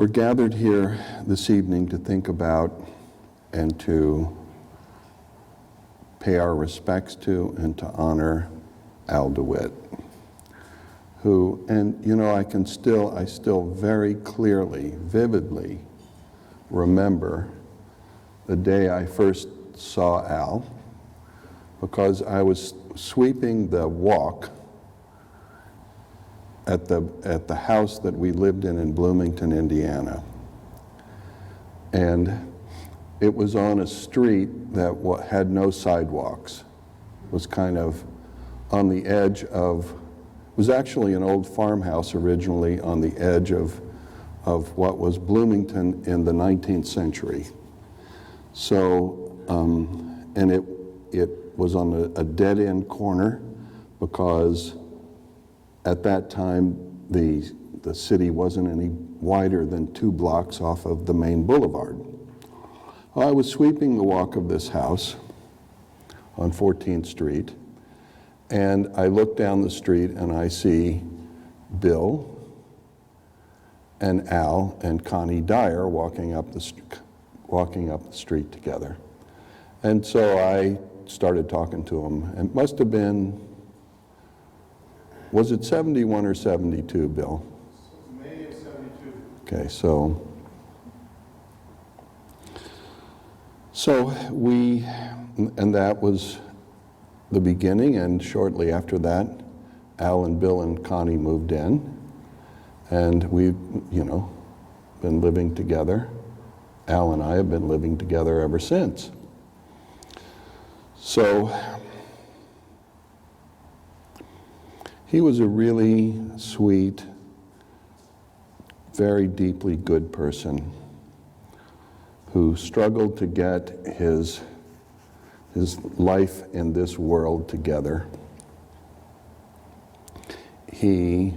We're gathered here this evening to think about and to pay our respects to and to honor Al Dewitt, who, and you know, I still very clearly, vividly remember the day I first saw Al, because I was sweeping the walk at the house that we lived in Bloomington, Indiana. And it was on a street that had no sidewalks. It was kind of on the edge of, it was actually an old farmhouse originally on the edge of what was Bloomington in the 19th century. So, and it was on a dead-end corner because at that time the city wasn't any wider than 2 blocks off of the main boulevard. Well, I was sweeping the walk of this house on 14th Street, and I look down the street and I see Bill and Al and Connie Dyer walking up the street together. And so I started talking to them. It must have been, was it 71 or 72, Bill? May of 72. Okay, so we, and that was the beginning, and shortly after that, Al and Bill and Connie moved in, and we've, you know, been living together. Al and I have been living together ever since. So he was a really sweet, very deeply good person who struggled to get his life in this world together. He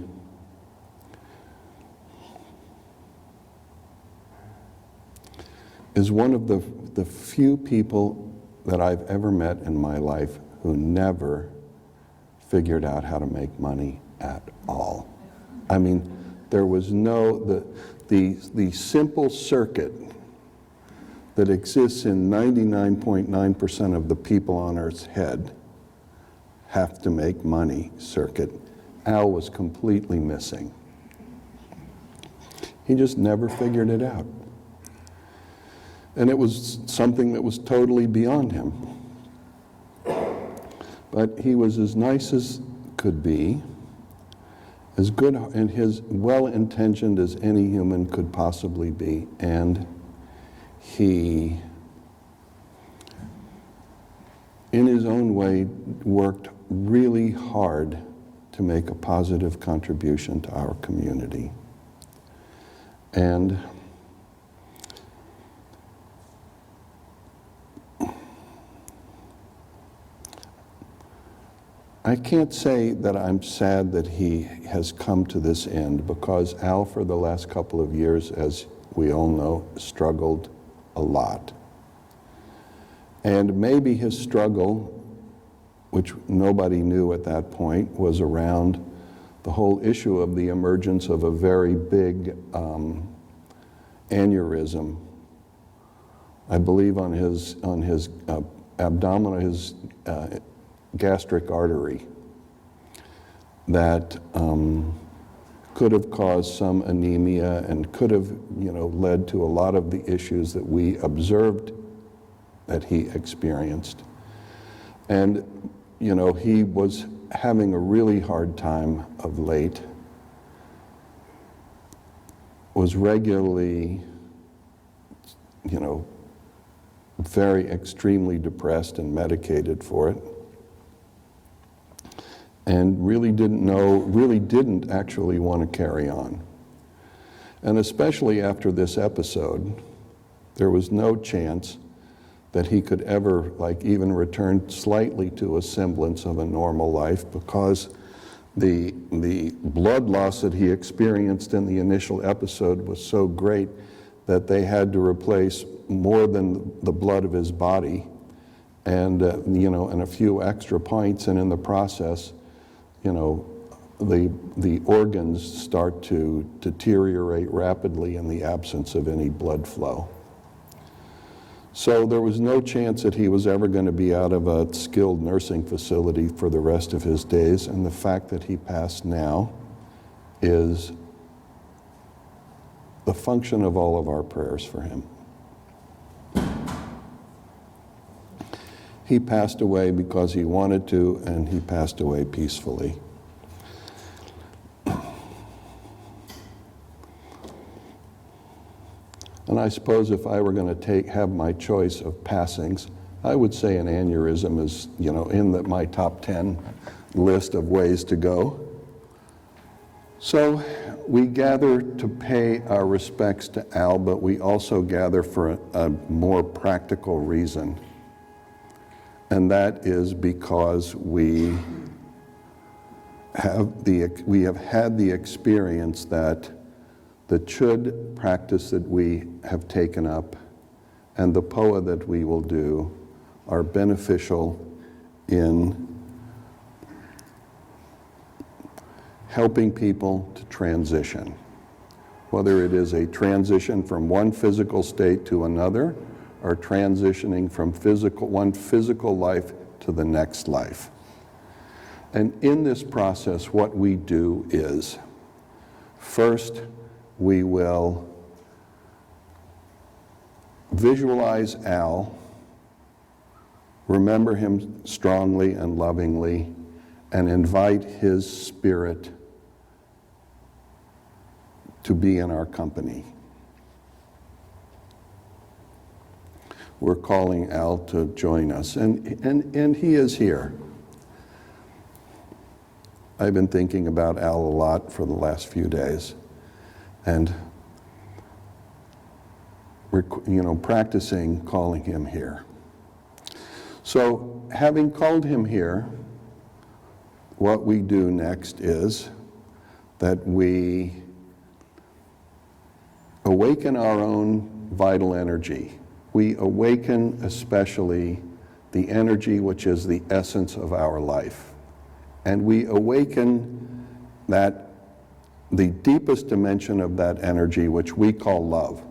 is one of the few people that I've ever met in my life who never figured out how to make money at all. I mean, there was no, the simple circuit that exists in 99.9% of the people on Earth's head have to make money circuit. Al was completely missing. He just never figured it out. And it was something that was totally beyond him. But he was as nice as could be, as good and as well-intentioned as any human could possibly be. And he, in his own way, worked really hard to make a positive contribution to our community. And I can't say that I'm sad that he has come to this end, because Al, for the last couple of years, as we all know, struggled a lot. And maybe his struggle, which nobody knew at that point, was around the whole issue of the emergence of a very big aneurysm, I believe on his abdominal, his gastric artery, that could have caused some anemia and could have, you know, led to a lot of the issues that we observed that he experienced. And, you know, he was having a really hard time of late, was regularly, you know, very extremely depressed and medicated for it, and really didn't actually want to carry on. And especially after this episode, there was no chance that he could ever, like, even return slightly to a semblance of a normal life, because the blood loss that he experienced in the initial episode was so great that they had to replace more than the blood of his body, and you know, and a few extra pints, and in the process, you know, the organs start to deteriorate rapidly in the absence of any blood flow. So there was no chance that he was ever going to be out of a skilled nursing facility for the rest of his days, and the fact that he passed now is the function of all of our prayers for him. He passed away because he wanted to, and he passed away peacefully. And I suppose if I were going to have my choice of passings, I would say an aneurysm is, in my top 10 list of ways to go. So we gather to pay our respects to Al, but we also gather for a more practical reason. And that is because we have had the experience that the Chod practice that we have taken up and the Powa that we will do are beneficial in helping people to transition, whether it is a transition from one physical state to another or transitioning from one physical life to the next life. And in this process, what we do is, first, we will visualize Al, remember him strongly and lovingly, and invite his spirit to be in our company. We're calling Al to join us, and he is here. I've been thinking about Al a lot for the last few days. And we're, practicing calling him here. So, having called him here, what we do next is that we awaken our own vital energy. We awaken especially the energy which is the essence of our life. And we awaken the deepest dimension of that energy, which we call love.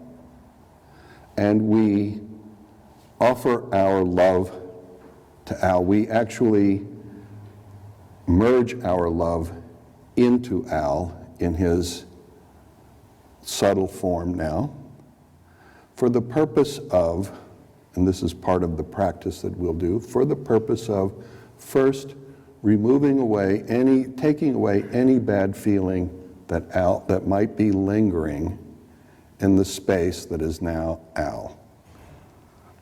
And we offer our love to Al. We actually merge our love into Al in his subtle form now, for the purpose of, and this is part of the practice that we'll do, for the purpose of first taking away any bad feeling that might be lingering in the space that is now Al.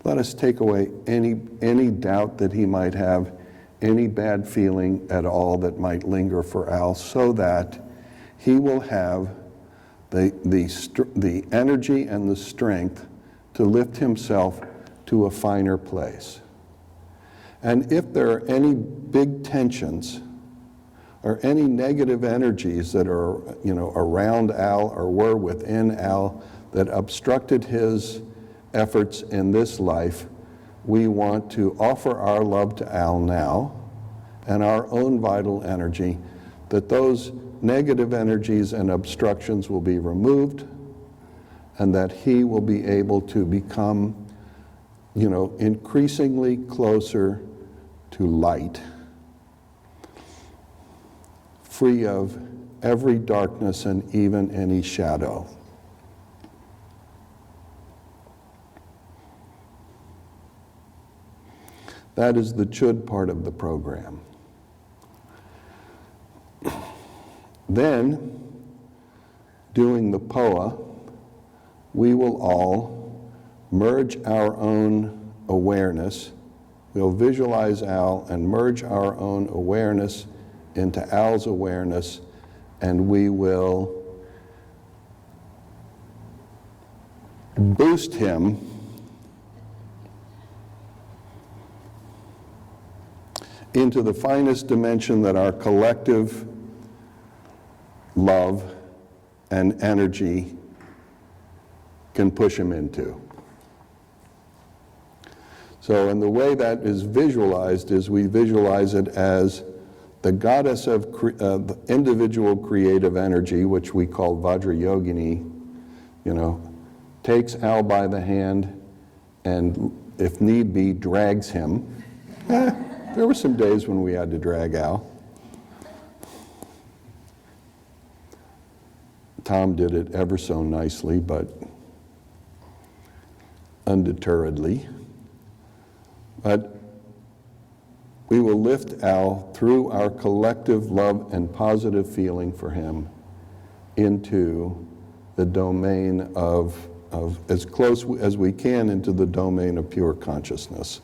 Let us take away any doubt that he might have, any bad feeling at all that might linger for Al, so that he will have the energy and the strength to lift himself to a finer place. And if there are any big tensions or any negative energies that are, around Al or were within Al that obstructed his efforts in this life, we want to offer our love to Al now and our own vital energy, that those negative energies and obstructions will be removed and that he will be able to become, increasingly closer to light, free of every darkness and even any shadow. That is the Chod part of the program. Then, doing the Powa, we will all merge our own awareness. We'll visualize Al and merge our own awareness into Al's awareness, and we will boost him into the finest dimension that our collective love and energy can push him into. So, and the way that is visualized is we visualize it as the goddess of the individual creative energy, which we call Vajrayogini, takes Al by the hand and, if need be, drags him. There were some days when we had to drag Al. Tom did it ever so nicely, but undeterredly. But we will lift Al through our collective love and positive feeling for him into the domain of as close as we can into the domain of pure consciousness,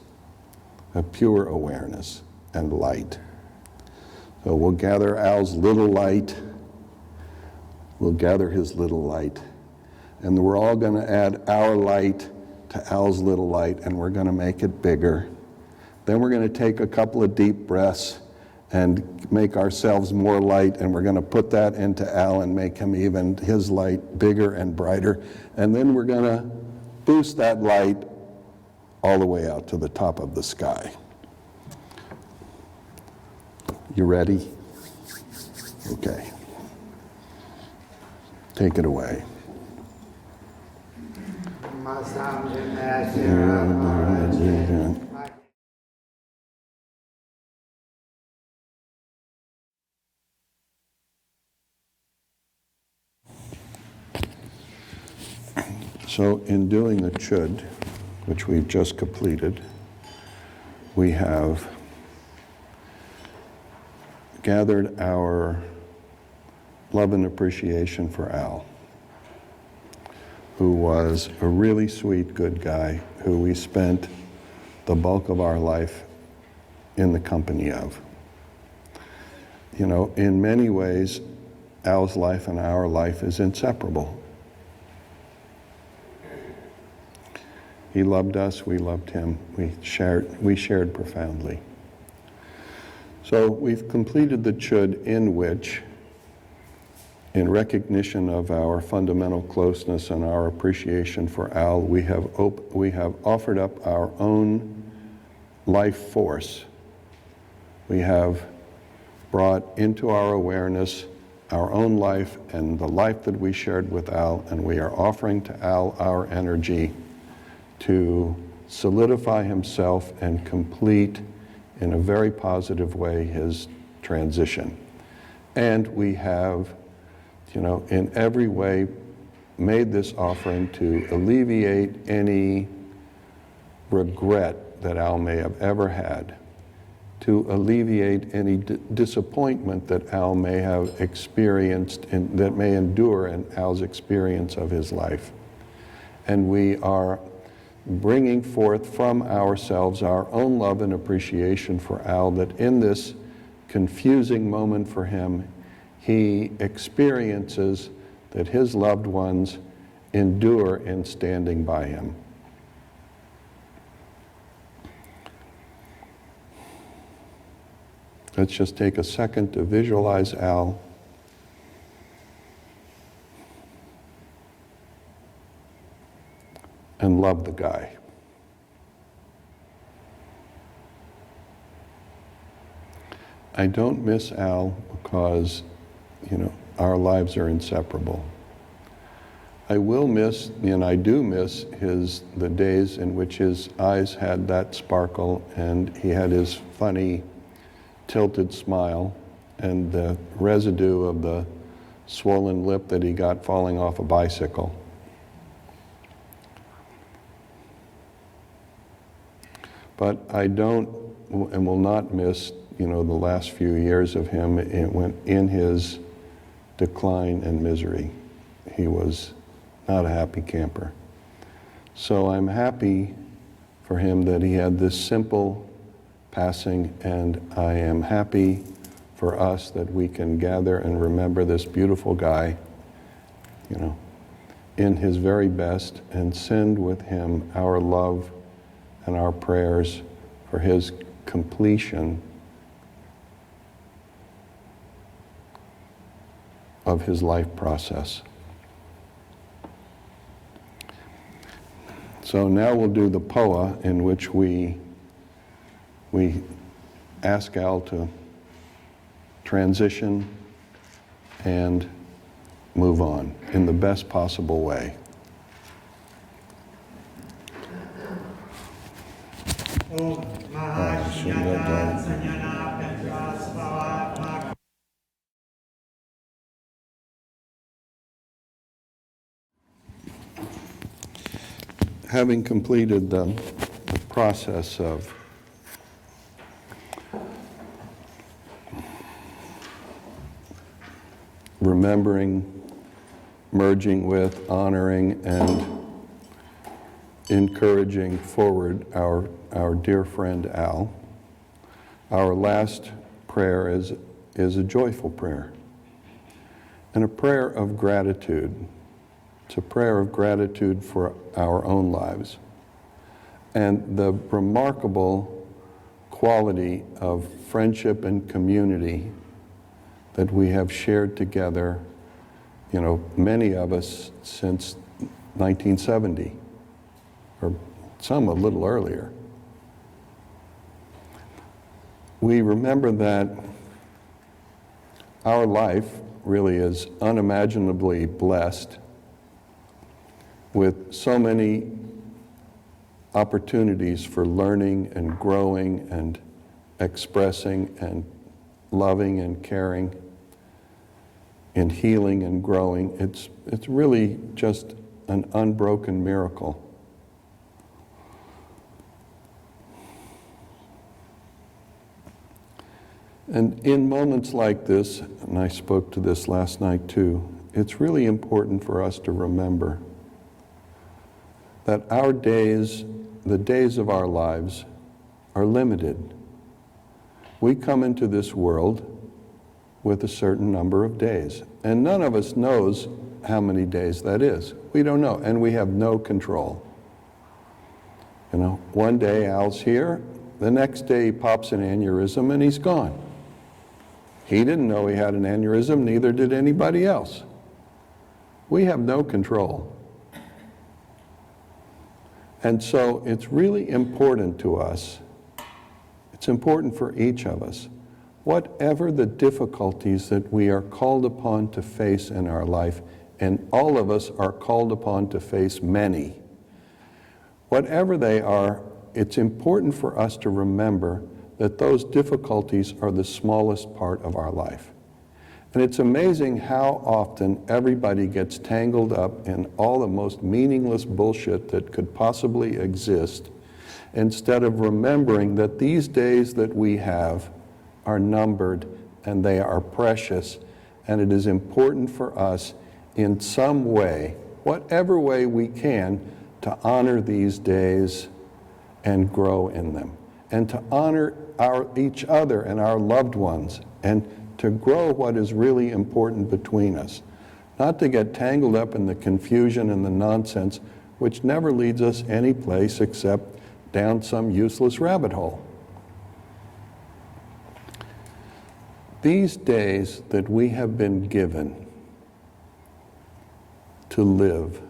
of pure awareness and light. So we'll gather Al's little light. We'll gather his little light. And we're all going to add our light to Al's little light, and we're going to make it bigger. Then we're going to take a couple of deep breaths and make ourselves more light, and we're going to put that into Al and make him even, his light, bigger and brighter. And then we're going to boost that light all the way out to the top of the sky. You ready? Okay. Take it away. So in doing the Chod, which we've just completed, we have gathered our love and appreciation for Al, who was a really sweet, good guy who we spent the bulk of our life in the company of. In many ways, Al's life and our life is inseparable. He loved us, we loved him, we shared profoundly. So we've completed the Chod, in which, in recognition of our fundamental closeness and our appreciation for Al, we have offered up our own life force. We have brought into our awareness our own life and the life that we shared with Al, and we are offering to Al our energy to solidify himself and complete, in a very positive way, his transition. And we have, in every way made this offering to alleviate any regret that Al may have ever had, to alleviate any disappointment that Al may have experienced, that may endure in Al's experience of his life. And we are bringing forth from ourselves our own love and appreciation for Al, that in this confusing moment for him, he experiences that his loved ones endure in standing by him. Let's just take a second to visualize Al. And love the guy. I don't miss Al because, our lives are inseparable. I will miss, and I do miss, the days in which his eyes had that sparkle and he had his funny tilted smile and the residue of the swollen lip that he got falling off a bicycle. But I don't and will not miss, the last few years of him in his decline and misery. He was not a happy camper. So I'm happy for him that he had this simple passing, and I am happy for us that we can gather and remember this beautiful guy, in his very best, and send with him our love and our prayers for his completion of his life process. So now we'll do the Powa, in which we ask Al to transition, and move on in the best possible way. Having completed the process of remembering, merging with, honoring, and encouraging forward our dear friend Al, our last prayer is a joyful prayer and a prayer of gratitude. It's a prayer of gratitude for our own lives and the remarkable quality of friendship and community that we have shared together, many of us since 1970, or some a little earlier. We remember that our life really is unimaginably blessed with so many opportunities for learning and growing and expressing and loving and caring and healing and growing. It's really just an unbroken miracle. And in moments like this, and I spoke to this last night too, it's really important for us to remember that our days, the days of our lives, are limited. We come into this world with a certain number of days, and none of us knows how many days that is. We don't know, and we have no control. One day Al's here, the next day he pops an aneurysm and he's gone. He didn't know he had an aneurysm, neither did anybody else. We have no control. And so it's really important to us, it's important for each of us, whatever the difficulties that we are called upon to face in our life, and all of us are called upon to face many, whatever they are, it's important for us to remember that those difficulties are the smallest part of our life. And it's amazing how often everybody gets tangled up in all the most meaningless bullshit that could possibly exist, instead of remembering that these days that we have are numbered and they are precious, and it is important for us in some way, whatever way we can, to honor these days and grow in them, and to honor each other and our loved ones, and to grow what is really important between us. Not to get tangled up in the confusion and the nonsense, which never leads us any place except down some useless rabbit hole. These days that we have been given to live,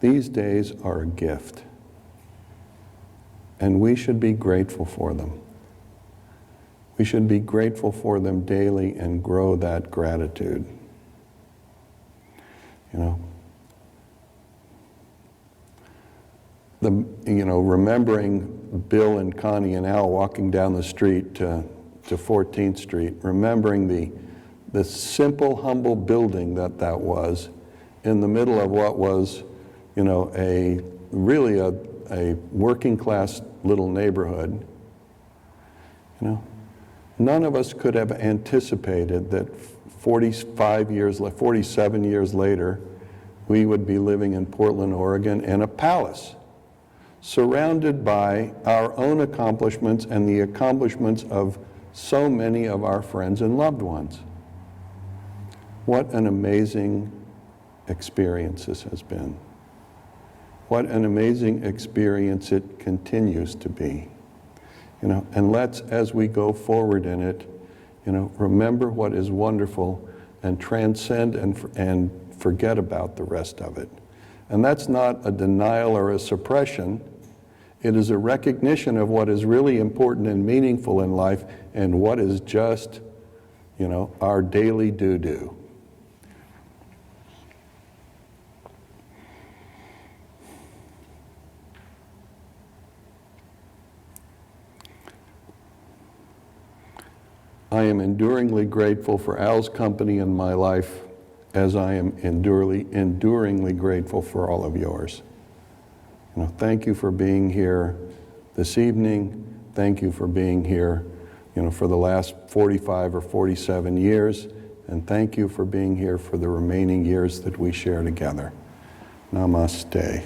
these days are a gift, and we should be grateful for them. We should be grateful for them daily and grow that gratitude. Remembering Bill and Connie and Al walking down the street to 14th Street, remembering the simple, humble building that was in the middle of what was, a working class little neighborhood. None of us could have anticipated that 47 years later, we would be living in Portland, Oregon in a palace, surrounded by our own accomplishments and the accomplishments of so many of our friends and loved ones. What an amazing experience this has been. What an amazing experience it continues to be. And let's, as we go forward in it, remember what is wonderful and transcend and forget about the rest of it. And that's not a denial or a suppression. It is a recognition of what is really important and meaningful in life, and what is just our daily do-do. I am enduringly grateful for Al's company in my life, as I am enduringly grateful for all of yours. Thank you for being here this evening. Thank you for being here, for the last 45 or 47 years. And thank you for being here for the remaining years that we share together. Namaste.